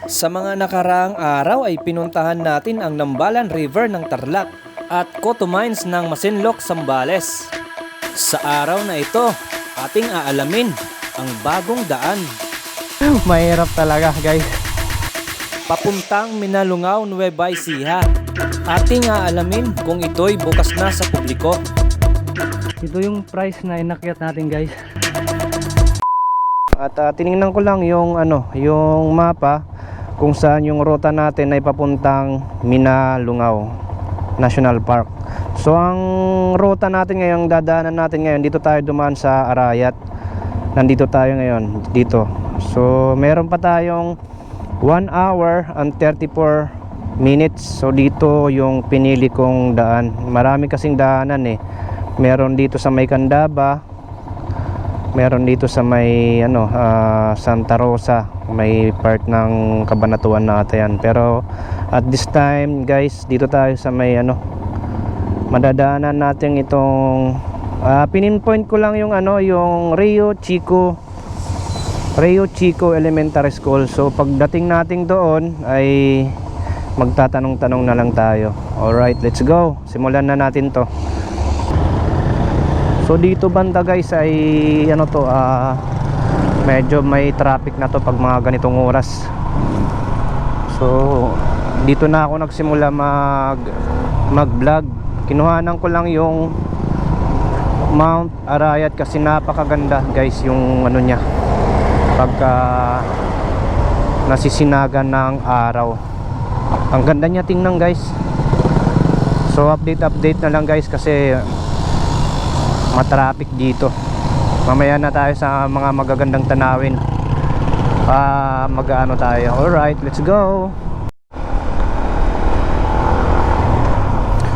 Sa mga nakaraang araw ay pinuntahan natin ang Nambalan River ng Tarlac at Coto Mines ng Masinloc, Zambales. Sa araw na ito, ating aalamin ang bagong daan. Mahirap talaga, guys. Papuntang Minalungaw, Nueva Ecija. Ating aalamin kung ito'y bukas na sa publiko. Ito yung price na inakyat natin, guys. At tiningnan ko lang yung yung mapa kung saan yung ruta natin ay papuntang Minalungaw National Park. So ang ruta natin ngayon, dadaanan natin ngayon, dito tayo dumaan sa Arayat. Nandito tayo ngayon, dito. So meron pa tayong 1 hour and 34 minutes. So dito yung pinili kong daan. Marami kasing daanan eh. Meron dito sa may Candaba, meron dito sa may Santa Rosa, may part ng Cabanatuan na ata yan. Pero at this time, guys, dito tayo sa may madadaanan natin itong pininpoint ko lang yung yung Rio Chico Elementary School. So pagdating natin doon ay magtatanong-tanong na lang tayo. Alright, let's go. Simulan na natin to. So dito banda, guys, ay medyo may traffic na to pag mga ganitong oras. So dito na ako nagsimula mag-vlog. Kinuhanan ko lang yung Mount Arayat kasi napakaganda, guys, yung niya pagka nasisinagan ng araw. Ang ganda niya tingnan, guys. So update na lang, guys, kasi matraffic dito. Mamaya na tayo sa mga magagandang tanawin. Mag-ano tayo. Alright, let's go.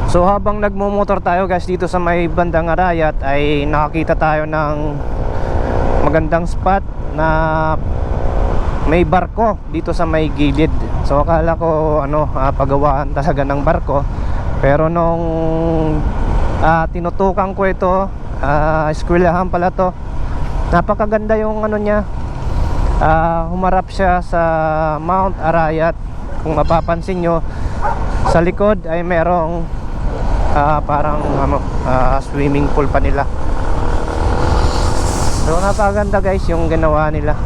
So habang nagmumotor tayo, guys, dito sa may bandang Arayat ay nakakita tayo ng magandang spot na may barko dito sa may gilid. So akala ko pagawaan talaga ng barko, pero nung tinutukan ko ito, eskwelahan pala to. Napakaganda yung niya. Humarap siya sa Mount Arayat. Kung mapapansin nyo, sa likod ay merong parang swimming pool pa nila. So napakaganda, guys, yung ginawa nila.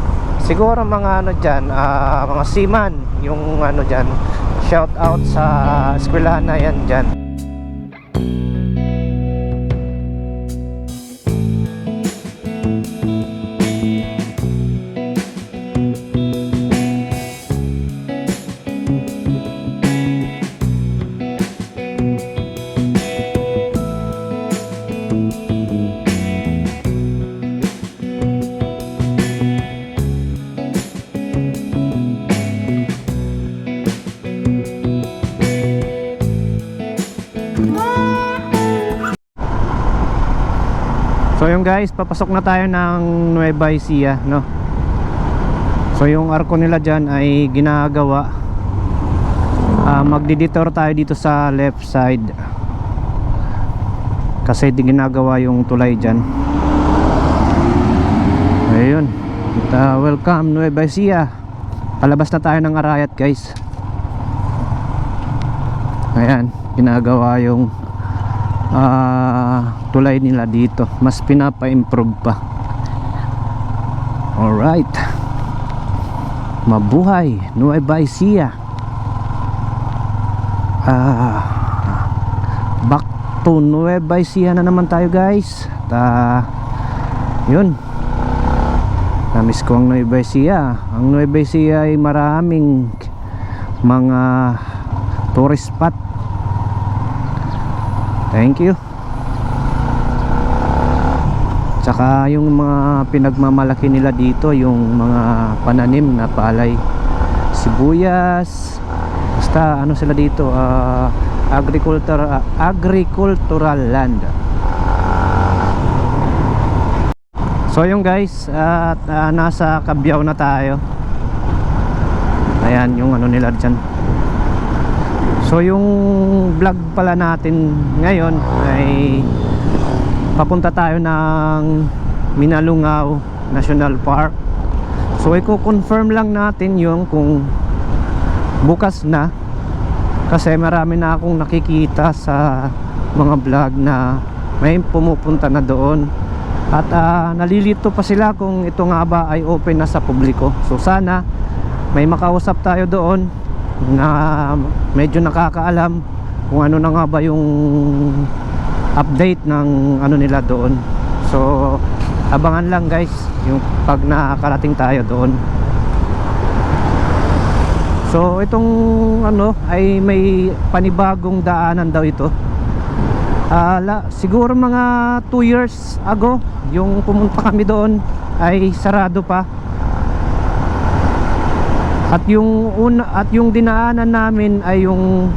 Siguro mga dyan, mga seaman yung dyan. Shout out sa eskwelahan na yan dyan. So yung, guys, papasok na tayo ng Nueva Ecija, no? So yung arko nila dyan ay ginagawa. Magdi-detour tayo dito sa left side kasi ginagawa yung tulay dyan. Ayun. Welcome Nueva Ecija. Palabas na tayo ng Arayat, guys. Ayan, ginagawa yung tulay nila dito. Mas pinapa-improve pa. Alright, mabuhay Nueva Ecija. Back to Nueva Ecija na naman tayo, guys. Yun, namiss ko ang Nueva Ecija. Ang Nueva Ecija ay maraming mga tourist spot. Thank you. Tsaka yung mga pinagmamalaki nila dito, yung mga pananim na palay, sibuyas, basta sila dito, agricultural land. So yung, guys, nasa Cabiao na tayo. Ayan yung nila dyan. So yung vlog pala natin ngayon ay papunta tayo ng Minalungaw National Park. So i-confirm lang natin yung kung bukas na, kasi marami na akong nakikita sa mga vlog na may pumupunta na doon. At nalilito pa sila kung ito nga ba ay open na sa publiko. So sana may makausap tayo doon na medyo nakakaalam kung ano na nga ba yung update ng ano nila doon. So abangan lang guys yung pag nakakarating tayo doon. So itong ano ay may panibagong daanan daw ito. Siguro mga 2 years ago yung pumunta kami doon ay sarado pa. At yung dinaanan namin ay yung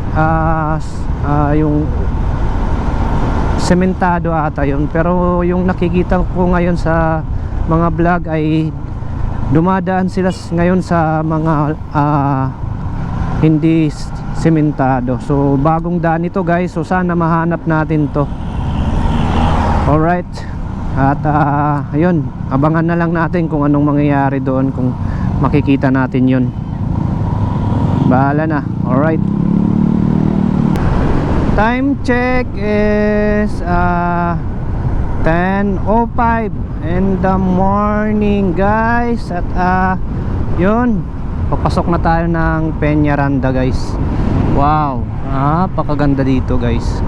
sementado ata yun. Pero yung nakikita ko ngayon sa mga vlog ay dumadaan sila ngayon sa mga hindi sementado. So bagong daan ito guys. So sana mahanap natin to. Alright. At ayun, abangan na lang natin kung anong mangyayari doon, kung makikita natin yun. Bahala na. Alright. Time check is 10:05 in the morning guys. At yun, papasok na tayo ng Peñaranda guys. Wow, napakaganda dito guys.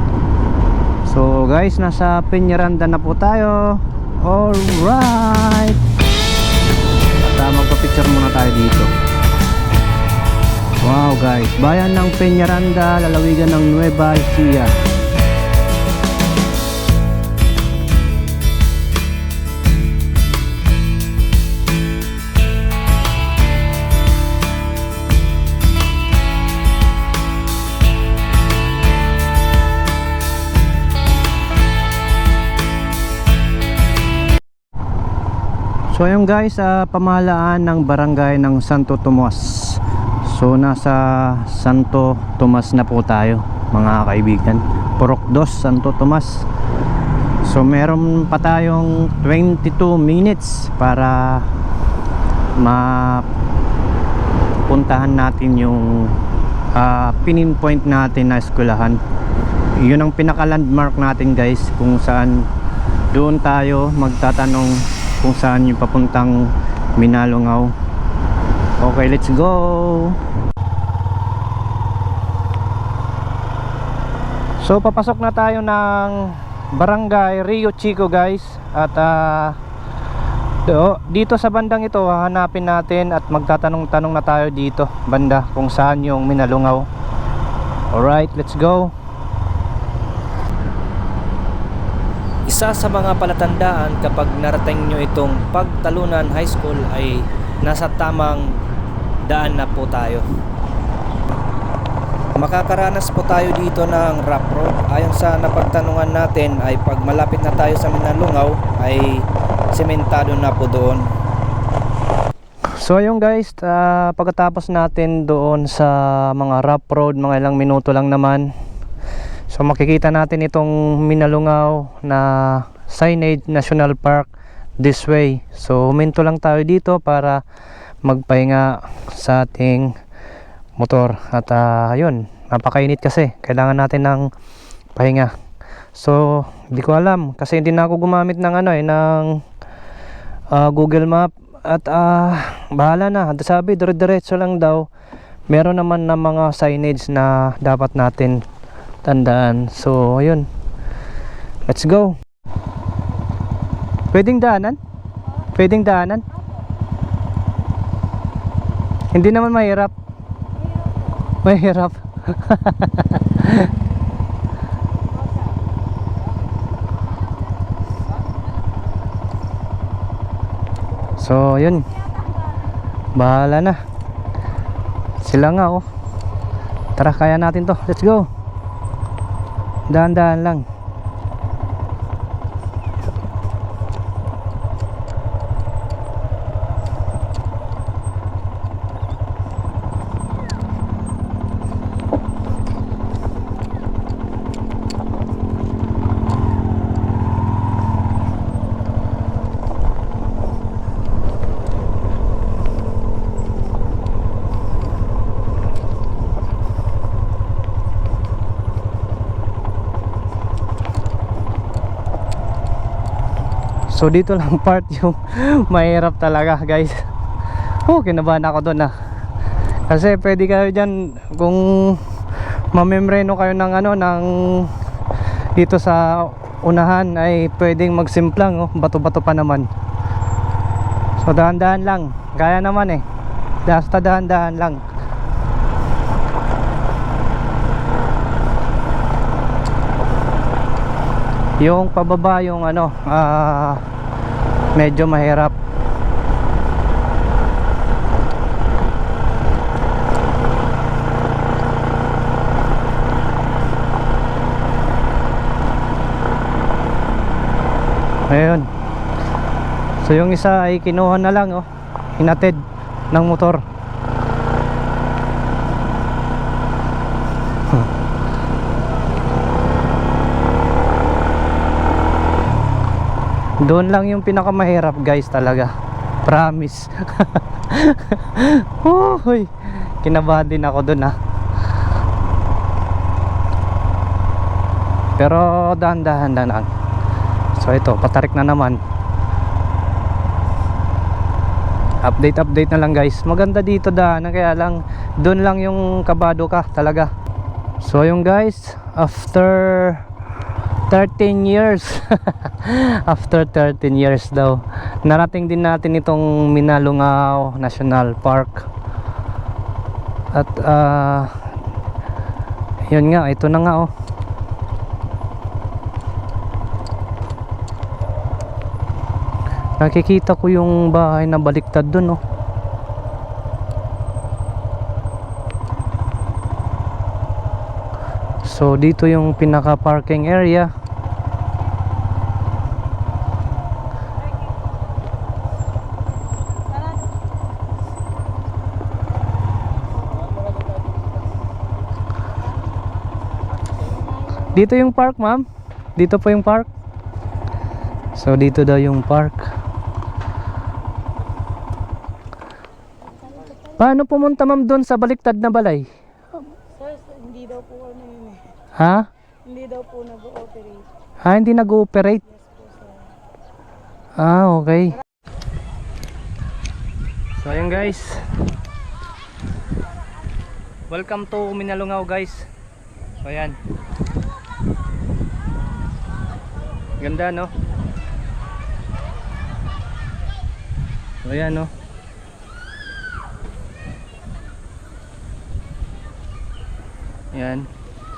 So guys, nasa Peñaranda na po tayo. Alright. At magpa-picture muna tayo dito. Wow guys, bayan ng Peñaranda, lalawigan ng Nueva Ecija. So ayun guys, pamahalaan ng barangay ng Santo Tomas. So nasa Santo Tomas na po tayo mga kaibigan. Purok 2, Santo Tomas. So meron pa tayong 22 minutes para mapuntahan natin yung pinpoint natin na eskwelahan. Yun ang pinaka landmark natin guys, kung saan doon tayo magtatanong kung saan yung papuntang Minalungaw. Okay, let's go. So papasok na tayo ng Barangay Rio Chico guys. At dito sa bandang ito hahanapin natin at magtatanong-tanong na tayo dito banda kung saan yung Minalungaw. Alright, let's go. Isa sa mga palatandaan kapag narating nyo itong Pagtalunan High School ay nasa tamang daan na po tayo. Makakaranas po tayo dito ng rough road. Ayon sa napagtanungan natin ay pag malapit na tayo sa Minalungaw ay sementado na po doon. So ayun guys, pagkatapos natin doon sa mga rough road, mga ilang minuto lang naman. So makikita natin itong Minalungaw na signage, National Park this way. So huminto lang tayo dito para magpahinga sa ating motor. At ayun, napakainit kasi, kailangan natin ng pahinga. So hindi ko alam kasi hindi na ako gumamit ng ng Google Map. At bahala na, sabi dire-diretso lang daw. Meron naman na mga signage na dapat natin tandaan. So ayun, let's go. Pwedeng daanan? Pwedeng daanan? Hindi naman mahirap. Mahirap. So yun, bahala na sila nga oh. Tara, kaya natin to, let's go. Dahan-dahan lang. So dito lang part yung mahirap talaga guys. Kinabahan ako doon kasi pwede kayo dyan kung mamemreno kayo ng ng dito sa unahan ay pwedeng magsimplang bato-bato pa naman. So dahan-dahan lang, kaya naman basta dahan-dahan lang. Yung pababa yung medyo mahirap. Ayun. So yung isa ay kinuha na lang hinatid ng motor. Doon lang yung pinakamahirap guys talaga. Promise. Hoy, kinabahan din ako doon pero dahan-dahan lang. So ito, patarik na naman. Update na lang guys. Maganda dito kaya lang doon lang yung kabado ka talaga. So yung guys, after 13 years after 13 years daw, narating din natin itong Minalungaw National Park. At yun nga, ito na nga nakikita ko yung bahay na baliktad dun So dito yung pinaka parking area. Dito yung park, ma'am. Dito po yung park. So dito daw yung park. Paano pumunta, ma'am, doon sa baliktad na balay? Sir, hindi daw po yun Ha? Hindi daw po nag-ooperate. Hindi nag-ooperate? Yes po, sir. Okay. So ayun guys, welcome to Minalungaw guys. So ayan, ganda no. So ayan no. Ayan.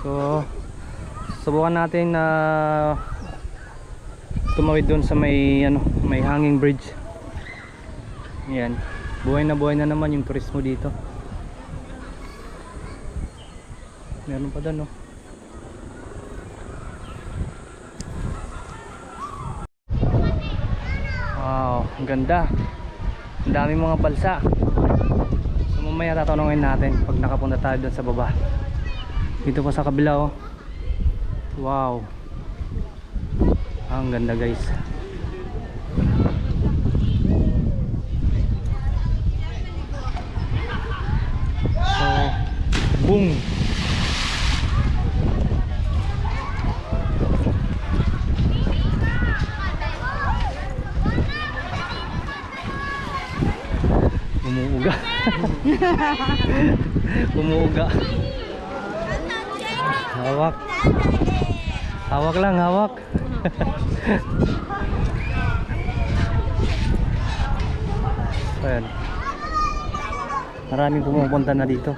So subukan natin na tumawid doon sa may may hanging bridge. Ayan. Buhay na naman yung turismo dito. Meron pa doon no. Wow, ang ganda. Ang dami mga balsa. So mamaya tatanungin natin pag nakapunta tayo doon sa baba. Dito pa sa kabila Wow. Ang ganda guys. So, boom. Umuuga. Umuuga. Hawak. Hawak lang, hawak. Ayan. Maraming pumupunta na dito.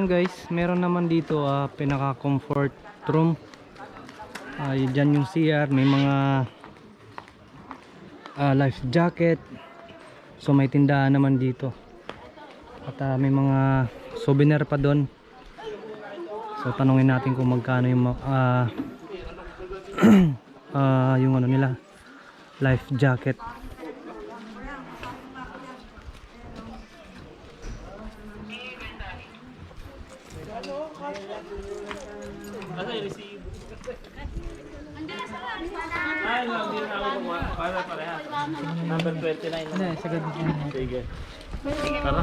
guys, meron naman dito pinaka comfort room. Dyan yung CR, may mga life jacket. So may tindahan naman dito. At may mga souvenir pa doon. So tanungin natin kung magkano yung yung ano nila, life jacket. Number 29 na. Sige. Tara.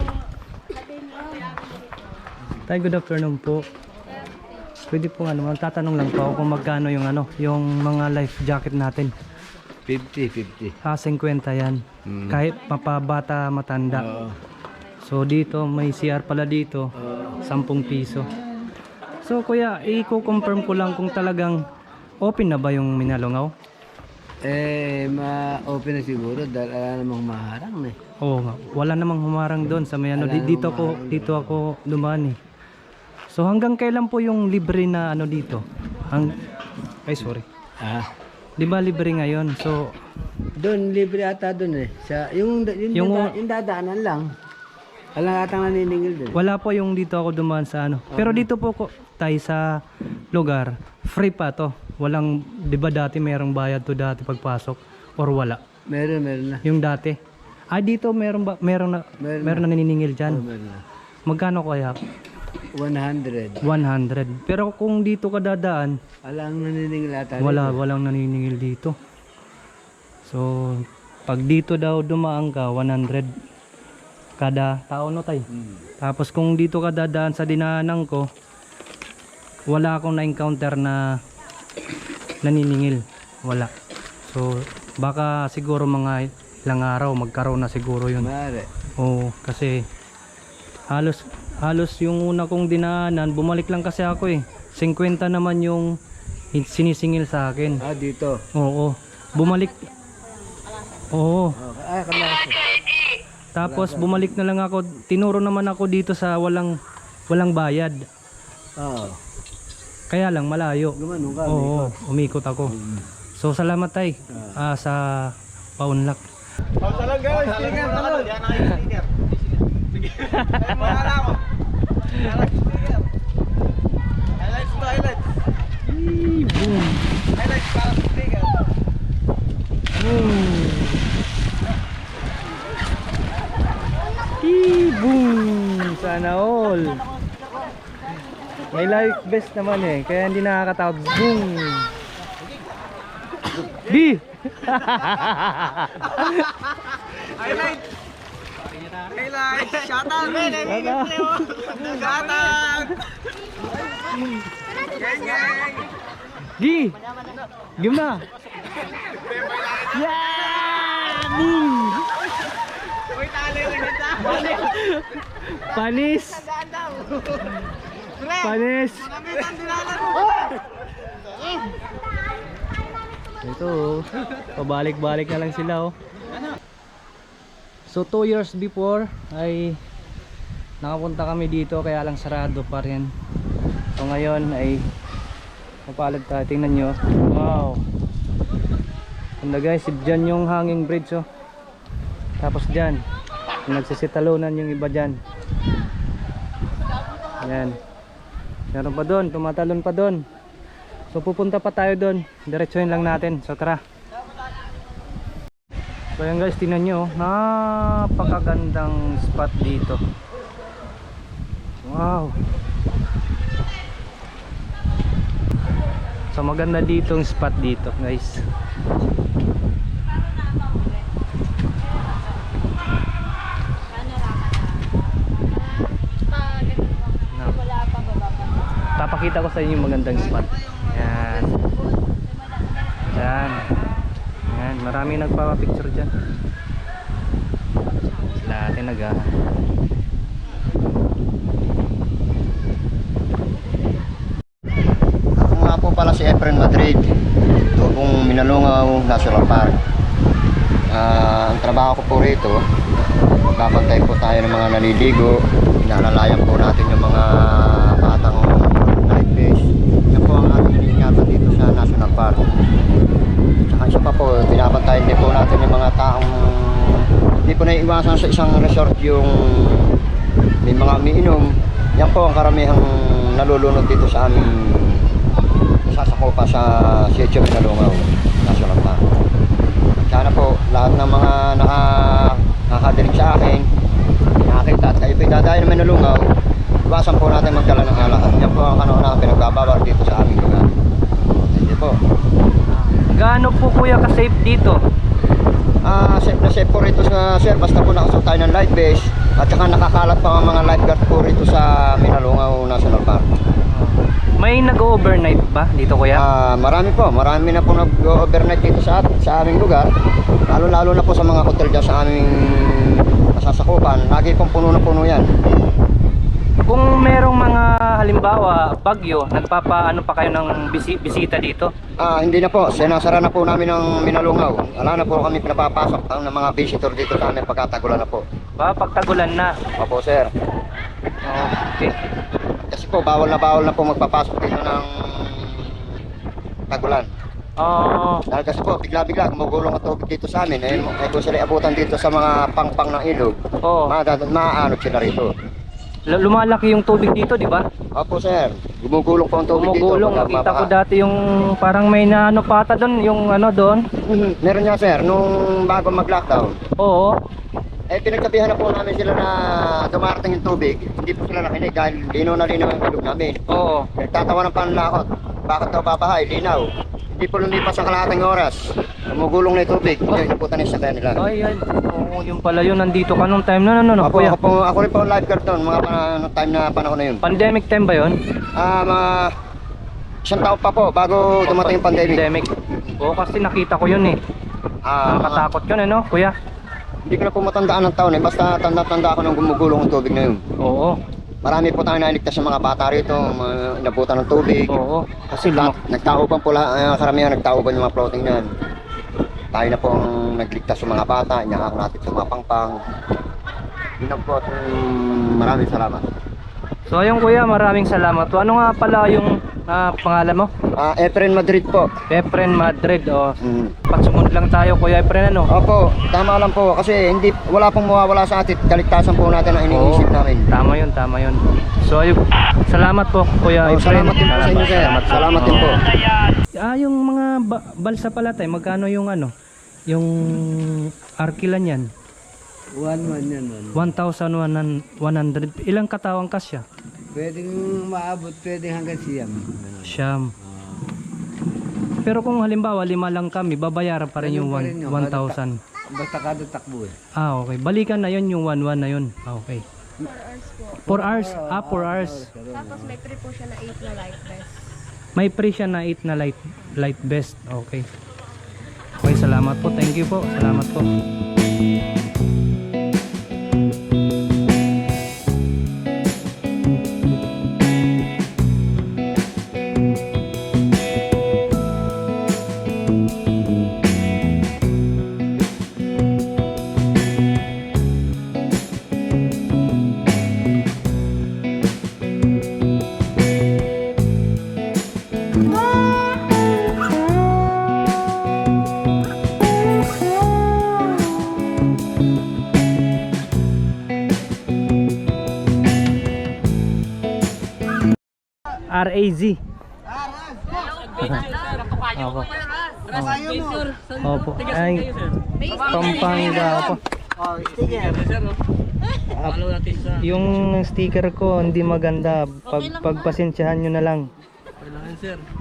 Tay, good afternoon po. Pwede po magtatanong lang po ako kung magkano yung yung mga life jacket natin. 50. 50 yan. Kahit mapabata, matanda. So dito may CR pala dito. 10 piso. So kuya, i-confirm ko lang kung talagang open na ba yung Minalungaw? Ma-open na siguro dahil wala namang maharang eh. Oo nga, wala namang humarang doon sa may dito ako dumaan eh. So hanggang kailan po yung libre na dito? Sorry. Di ba libre ngayon? So Doon, libre ata doon eh. Yung dadaanan lang. Walang atang naniningil doon. wala po yung dito ako dumaan sa Pero dito po tayo sa lugar, free pa to. Walang, di ba dati merong bayad to dati pagpasok? Or wala? Meron na. Yung dati. Dito meron na naniningil dyan. Meron na. Magkano kaya? 100. 100. Pero kung dito ka dadaan, Walang naniningil ata. walang naniningil dito. So, pag dito daw dumaan ka, 100 kada tao tay. Tapos kung dito ka dadaan sa dinaanan ko, wala akong na-encounter na naniningil. Wala. So, baka siguro mga ilang araw magkaroon na siguro yun. Mare. Oo, kasi halos yung una kong dinaanan, bumalik lang kasi ako eh. 50 naman yung sinisingil sa akin. Dito. Oo. Bumalik. Oo. Kalaki. Tapos bumalik na lang ako. Tinuro naman ako dito sa walang bayad. Oo. Kaya lang malayo. Gumanong ka. Oo, umikot ako. So salamat tay sa paunlak. Boom! Sana all. May life vest naman eh, kaya hindi nakakatakot. Boom! Di! Highlight! Shout out! Shout out! Gi! Game na! Yeah! Boom! Panis! Panis! Ito pabalik-balik na lang sila So 2 years before ay nakapunta kami dito, kaya lang sarado pa rin. So ngayon ay mapalad tayo, tingnan nyo. Wow, ganda guys, dyan yung hanging bridge tapos dyan nagsisitalunan yung iba dyan. Yan, meron pa doon, tumatalon pa doon. So pupunta pa tayo doon, diretsuhin lang natin. So tara. So yan guys, tingnan nyo, napakagandang spot dito. Wow. So maganda dito yung spot dito guys. Papakita ko sa inyo yung magandang spot. Yan. Yan. Yan, marami nagpapapicture dyan. Sila atin Ako nga po pala si Efren Madrid, ito pong Minalungaw National Park. Ang trabaho ko po rito, magbabantay po tayo ng mga naliligo, inaalalayan po natin yung mga pa po, binabantayan din po natin yung mga taong hindi po naiiwasan sa isang resort yung may mga umiinom. Yan po ang karamihang nalulunod dito sa aming sasakupa sa Sitio Minalungaw National Park. Sana po lahat ng mga nakakadinig sa akin, nakakita at kayo po dadayo na Minalungaw, iwasan po natin magdala ng alak. Yan po ang kanuna pinagbabawal dito sa aming lugar. Hindi po. Gaano po kuya ka-safe dito? Safe na safe po rito sa sir, basta po nakasuot tayo ng life vest at saka nakakalat pa ang mga lifeguard po rito sa Minalungaw National Park. May nag-overnight ba dito kuya? Marami na po nag-overnight dito sa aming lugar, lalo na po sa mga hotel dyan sa aming masasakupan. Lagi pong puno na puno yan. Kung merong mga halimbawa bagyo, nagpapaano pa kayo ng bisita dito? Hindi na po, sinasara na po namin ng Minalungaw. Wala na po kami pinapapasok ng mga visitor dito sa amin pagkatagulan na po. Pagtagulan na. Opo sir. Okay. Kasi po bawal na po magpapasok dito ng tagulan. Dahil kasi po bigla-bigla gumugulong ang tubig dito sa amin. Kung sila abutan dito sa mga pangpang ng ilog, maaanod sila rito. Lumalaki yung tubig dito, di ba? Opo sir, gumugulong po ang tubig Gumugulong. dito. Nakita ko dati yung parang may naano pata doon, yung ano doon. Meron nga sir, nung bago mag-lockdown, Oo. pinagsabihan na po namin sila na dumarating yung tubig. Hindi po sila nakinig dahil linaw na linaw ang ilog namin. Oo. Nagtatawa ng panlakot. Bakit daw babahay? Linaw. Hindi po lumipas ang kalahating oras. Gumugulong na yung tubig. Hindi po tanis sa kanila. Ay, oo, yung pala yun. Nandito ka nung time na ano, kuya? Ako rin po ang lifeguard doon, mga time na panahon na yun. Pandemic time ba yun? Mga isang taon pa po bago dumating yung pandemic. Oo, kasi nakita ko yun eh. Nakatakot yun no, kuya? Hindi ko na po matandaan ng taon eh, basta tanda-tanda ako nung gumugulong ang tubig na yun. Oo. Marami po tayong nailigtas sa mga bata rito, inabutan ng tubig. Oo. Kasi nagtauban po karamihan nagtauban yung mga floating na yan. Tayo na po ang nagligtas sa mga bata, inyakak natin sa mga pangpang. Yun lang po at maraming salamat. So ayun kuya, maraming salamat. Ano nga pala yung pangalan mo? Efren Madrid po. Efren Madrid. Patsumunod lang tayo kuya Efren ano? Opo, tama lang po kasi wala pong mawawala sa atin. Kaligtasan po natin ang iniisip namin. Tama yun. So ayun, salamat po kuya Efren. Salamat din po sa inyo sir. Salamat din po. Yung mga balsa pala tayo, magkano yung ano? Yung arkilan yan? 1-1 yan. 1,100. Ilang katawang kasya? Pwedeng maabot, pwedeng hanggang Siyam. Pero kung halimbawa 5 lang kami, babayaran pa rin yung 1,000. Basta kada takbo eh. Okay. Balikan na yun yung 1,100 na yun. Okay. 4 hours? 4 hours. Tapos may free po siya na 8 na life vest. May free siya na 8 na light vest. Okay. Okay, salamat po. Thank you po. Salamat po. RAZ. Opo. Opo. Ay, Pampanga po. Yung sticker ko hindi maganda. Pagpasensyahan nyo na lang.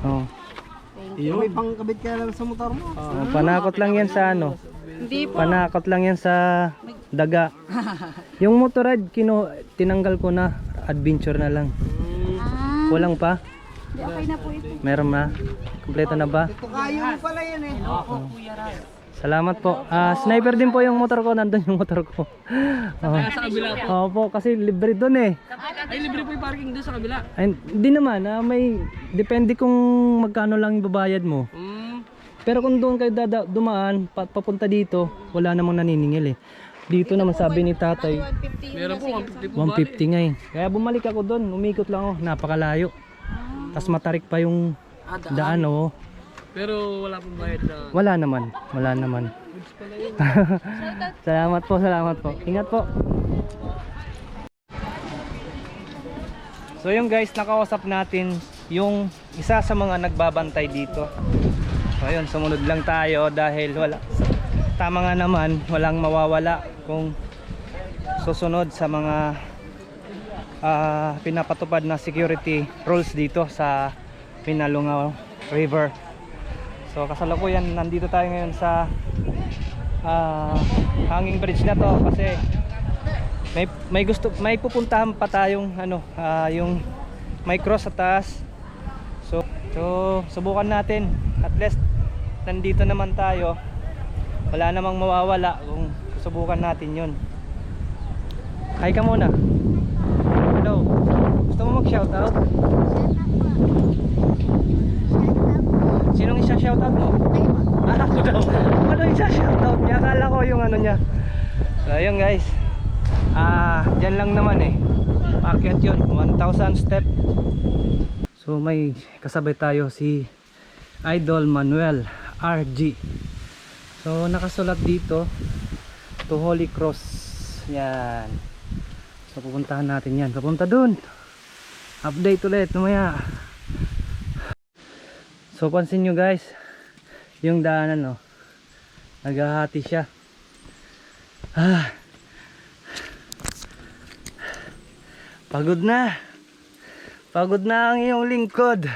Oh. May pangkabit ka lang sa motor mo. Panakot lang yan sa ano. Panakot lang yan sa daga. Yung motorrad tinanggal ko na. Adventure na lang. Kulang pa? Okay na po ito. Meron na? Kompleto na ba? Kaya mo pala yan eh. Salamat po. Sniper din po yung motor ko. Nandun yung motor ko. Sa kabila po? Opo, kasi libre doon eh. Ay, libre po yung parking doon sa kabila. Ay, hindi naman. May depende kung magkano lang yung babayad mo. Pero kung doon kayo dumaan, papunta dito, wala namang naniningil eh. Dito naman sabi ni tatay, Meron po 150 po. 150 nga eh. Kaya bumalik ako doon, umikot lang ako, napakalayo. Tapos matarik pa yung daan oh. Pero wala pong bayad na. Wala naman. Salamat po. Ingat po. So yung guys, nakausap natin yung isa sa mga nagbabantay dito. So ayun, sumunod lang tayo dahil wala, tama nga naman, walang mawawala kung susunod sa mga pinapatupad na security rules dito sa Pinalungaw River. So kasalukuyan nandito tayo ngayon sa hanging bridge na to kasi may pupuntahan pa tayong yung may cross sa taas. So subukan natin, at least nandito naman tayo, wala namang mawawala kung subukan natin yun. Hi ka muna. Hello, gusto mo mag shoutout? Sinong isa shoutout mo? Ako daw. Ano isa shoutout niya? Akala ko yung ano niya. So ayun guys, dyan lang naman paakyat yun, 1,000 step. So may kasabay tayo si Idol Manuel RG. So nakasulat dito to Holy Cross. Yan. So pupuntahan natin yan. Papunta dun. Update ulit mamaya. So pansin nyo guys, yung daanan naghahati siya. Pagod na ang iyong lingkod.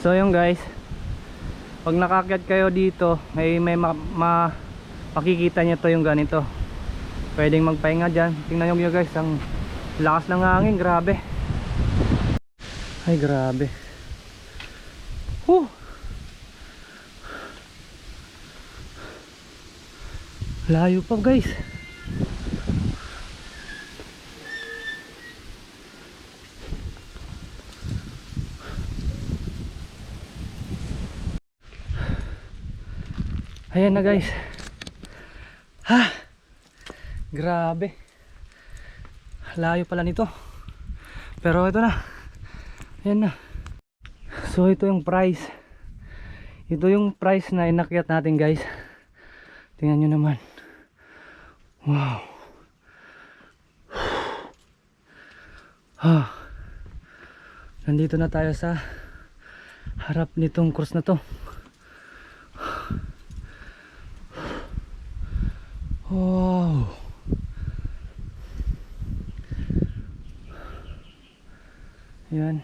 So yung guys, pag nakakyat kayo dito, may makikita nyo to yung ganito. Pwedeng magpahinga dyan. Tingnan nyo guys, ang lakas ng hangin, grabe. Ay grabe. Layo pa guys. Ayan na guys. Grabe. Layo pala nito. Pero ito na. Ayan na. So ito yung price. Ito yung price na inakyat natin guys. Tingnan nyo naman. Wow. Nandito na tayo sa harap nitong cross na to. Wow. Yan.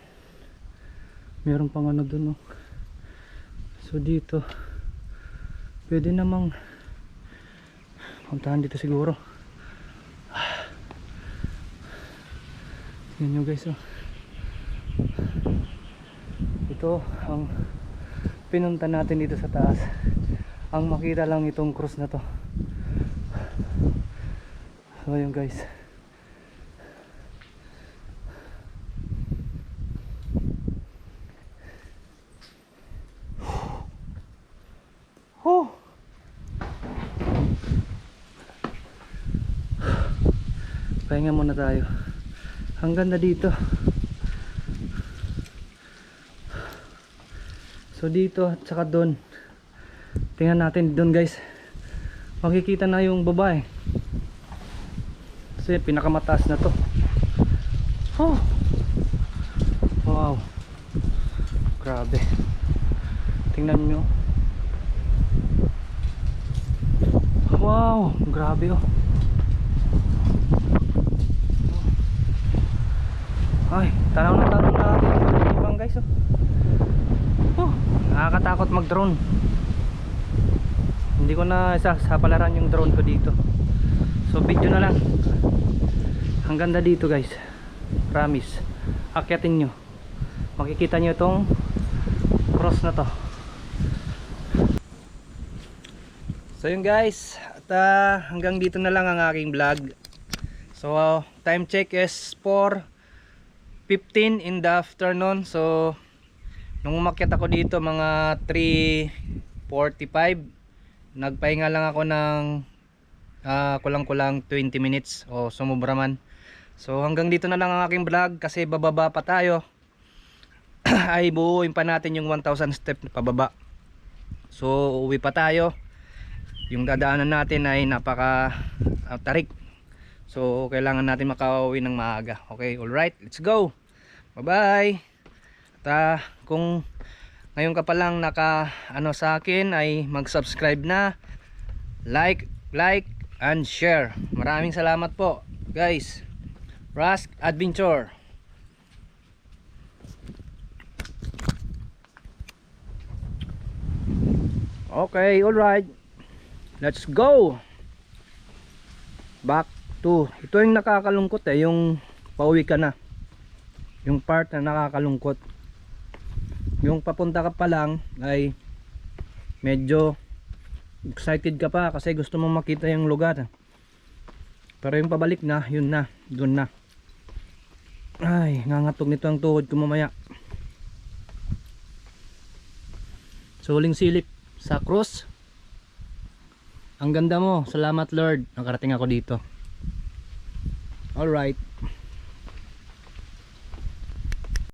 Meron pang ano dun So dito pwede namang puntahan dito siguro. Yan nyo guys ito ang pinunta natin dito sa taas. Ang makita lang itong cross na to. So yun guys. Pahinga muna tayo. Ang ganda dito. So dito at saka doon. Tingnan natin doon guys. Makikita na yung babae. Kasi pinakamataas na to. Wow. Grabe. Tingnan nyo. Wow, grabe Ay, tanaw na natin ibang guys nakakatakot mag drone. Hindi ko na isasapalaran yung drone ko dito. So video na lang. Ang ganda dito guys. Promise. Akyatin nyo. Makikita nyo itong cross na to. So yun guys. At hanggang dito na lang ang aking vlog. So time check is 4:15 in the afternoon. So nung umakyat ako dito mga 3:45, nagpahinga lang ako ng kulang-kulang 20 minutes o sumubra man. So hanggang dito na lang ang aking vlog kasi bababa pa tayo. ay buuin pa natin yung 1,000 step na pababa. So uwi pa tayo. Yung dadaanan natin ay napaka tarik. So kailangan natin makauwi ng maaga. Okay, alright, let's go. Bye bye. At kung ngayon ka pa lang naka sa akin, ay mag-subscribe na, like and share. Maraming salamat po guys. Rask Adventure. Okay, alright, let's go back to, ito yung nakakalungkot yung pauwi ka na, yung part na nakakalungkot. Yung papunta ka pa lang ay medyo excited ka pa kasi gusto mo makita yung lugar, pero yung pabalik na, yun na, dun na. Ay, ngangatog nito ang tuhod ko mamaya. Suling silip sa cross. Ang ganda mo, salamat Lord, nakarating ako dito. Alright.